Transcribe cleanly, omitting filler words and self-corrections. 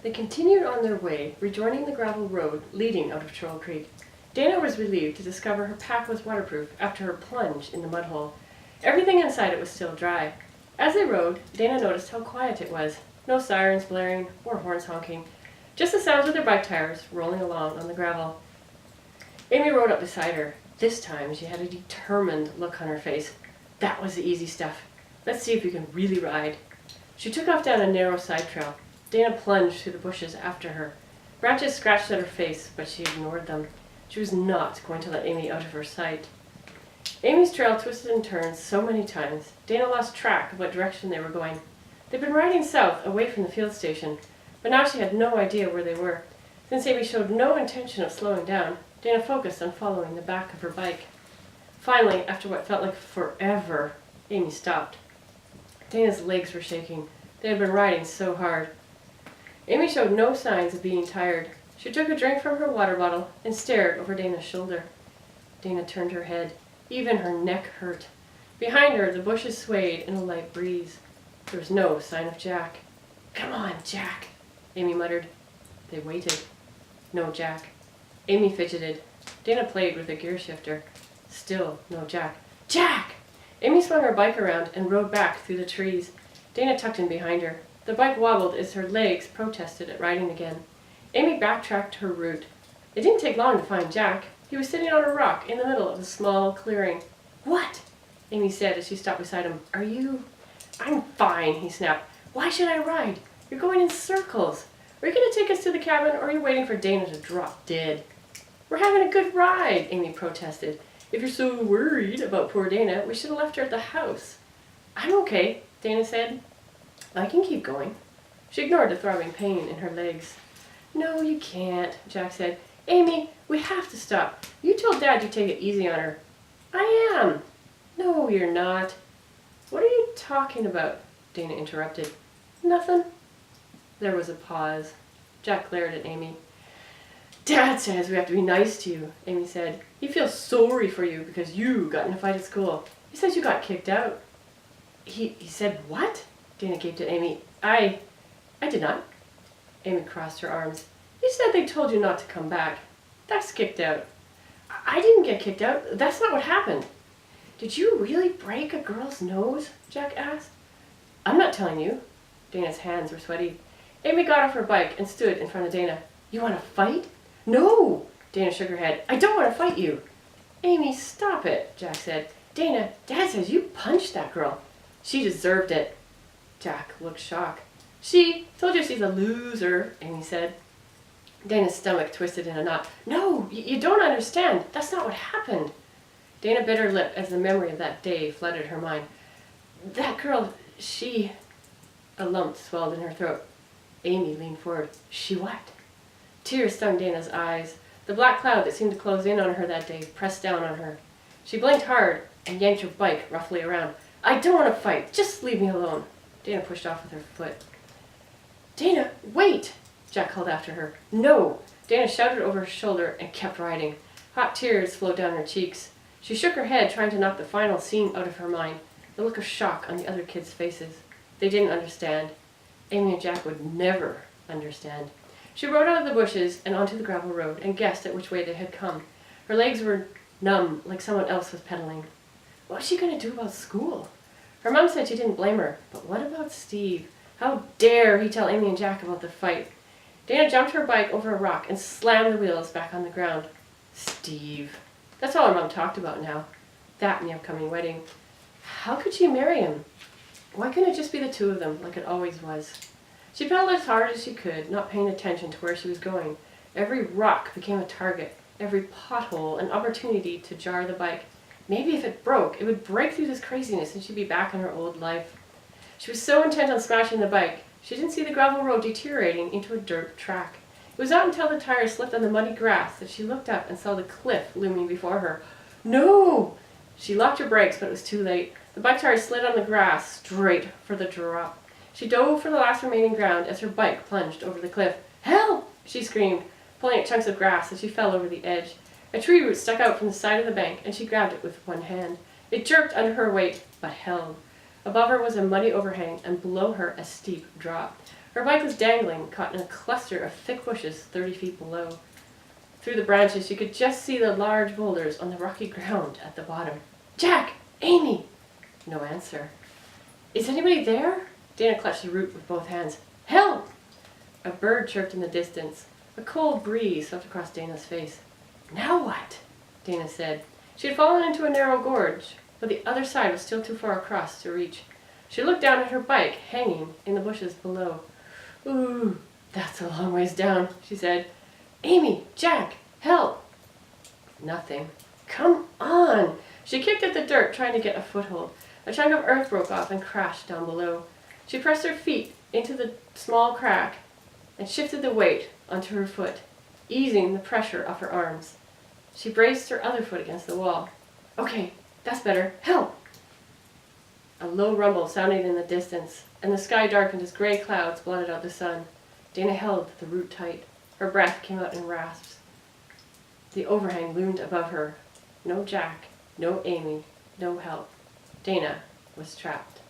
They continued on their way, rejoining the gravel road leading out of Troll Creek. Dana was relieved to discover her pack was waterproof after her plunge in the mud hole. Everything inside it was still dry. As they rode, Dana noticed how quiet it was. No sirens blaring or horns honking. Just the sounds of their bike tires rolling along on the gravel. Amy rode up beside her. This time she had a determined look on her face. That was the easy stuff. Let's see if you can really ride. She took off down a narrow side trail. Dana plunged through the bushes after her. Branches scratched at her face, but she ignored them. She was not going to let Amy out of her sight. Amy's trail twisted and turned so many times, Dana lost track of what direction they were going. They'd been riding south, away from the field station, but now she had no idea where they were. Since Amy showed no intention of slowing down, Dana focused on following the back of her bike. Finally, after what felt like forever, Amy stopped. Dana's legs were shaking. They had been riding so hard. Amy showed no signs of being tired. She took a drink from her water bottle and stared over Dana's shoulder. Dana turned her head. Even her neck hurt. Behind her, the bushes swayed in a light breeze. There was no sign of Jack. "Come on, Jack," Amy muttered. They waited. No Jack. Amy fidgeted. Dana played with a gear shifter. Still no Jack. Jack! Amy swung her bike around and rode back through the trees. Dana tucked in behind her. The bike wobbled as her legs protested at riding again. Amy backtracked her route. It didn't take long to find Jack. He was sitting on a rock in the middle of a small clearing. "What?" Amy said as she stopped beside him. "Are you—" "I'm fine," he snapped. "Why should I ride? You're going in circles. Are you going to take us to the cabin, or are you waiting for Dana to drop dead?" "We're having a good ride," Amy protested. "If you're so worried about poor Dana, we should have left her at the house." "I'm okay," Dana said. "I can keep going." She ignored the throbbing pain in her legs. "No, you can't," Jack said. "Amy, we have to stop. You told Dad you'd take it easy on her." "I am." "No, you're not." "What are you talking about?" Dana interrupted. "Nothing." There was a pause. Jack glared at Amy. "Dad says we have to be nice to you," Amy said. "He feels sorry for you because you got in a fight at school. He says you got kicked out." He said what?" Dana gaped at Amy. I did not." Amy crossed her arms. "He said they told you not to come back. That's kicked out." I didn't get kicked out. That's not what happened." "Did you really break a girl's nose?" Jack asked. "I'm not telling you." Dana's hands were sweaty. Amy got off her bike and stood in front of Dana. "You want to fight?" "No!" Dana shook her head. "I don't want to fight you." "Amy, stop it," Jack said. "Dana, Dad says you punched that girl." "She deserved it." Jack looked shocked. "She told you she's a loser," Amy said. Dana's stomach twisted in a knot. "No, you don't understand. That's not what happened." Dana bit her lip as the memory of that day flooded her mind. "That girl, she—" A lump swelled in her throat. Amy leaned forward. "She what?" Tears stung Dana's eyes. The black cloud that seemed to close in on her that day pressed down on her. She blinked hard and yanked her bike roughly around. "I don't want to fight. Just leave me alone." Dana pushed off with her foot. "Dana, wait!" Jack called after her. "No!" Dana shouted over her shoulder and kept riding. Hot tears flowed down her cheeks. She shook her head, trying to knock the final scene out of her mind, the look of shock on the other kids' faces. They didn't understand. Amy and Jack would never understand. She rode out of the bushes and onto the gravel road and guessed at which way they had come. Her legs were numb, like someone else was pedaling. What was she going to do about school? Her mom said she didn't blame her, but what about Steve? How dare he tell Amy and Jack about the fight? Dana jumped her bike over a rock and slammed the wheels back on the ground. Steve. That's all her mom talked about now. That and the upcoming wedding. How could she marry him? Why couldn't it just be the two of them, like it always was? She pedaled as hard as she could, not paying attention to where she was going. Every rock became a target, every pothole an opportunity to jar the bike. Maybe if it broke, it would break through this craziness and she'd be back in her old life. She was so intent on smashing the bike, she didn't see the gravel road deteriorating into a dirt track. It was not until the tires slipped on the muddy grass that she looked up and saw the cliff looming before her. No! She locked her brakes, but it was too late. The bike tires slid on the grass, straight for the drop. She dove for the last remaining ground as her bike plunged over the cliff. "Help!" she screamed, pulling at chunks of grass as she fell over the edge. A tree root stuck out from the side of the bank, and she grabbed it with one hand. It jerked under her weight, but held. Above her was a muddy overhang, and below her a steep drop. Her bike was dangling, caught in a cluster of thick bushes 30 feet below. Through the branches, she could just see the large boulders on the rocky ground at the bottom. "Jack! Amy!" No answer. "Is anybody there?" Dana clutched the root with both hands. "Help!" A bird chirped in the distance. A cold breeze swept across Dana's face. "Now what?" Dana said. She had fallen into a narrow gorge, but the other side was still too far across to reach. She looked down at her bike, hanging in the bushes below. "Ooh, that's a long ways down," she said. "Amy! Jack! Help!" Nothing. "Come on!" She kicked at the dirt, trying to get a foothold. A chunk of earth broke off and crashed down below. She pressed her feet into the small crack and shifted the weight onto her foot, easing the pressure of her arms. She braced her other foot against the wall. "Okay, that's better. Help!" A low rumble sounded in the distance, and the sky darkened as gray clouds blotted out the sun. Dana held the root tight. Her breath came out in rasps. The overhang loomed above her. No Jack, no Amy, no help. Dana was trapped.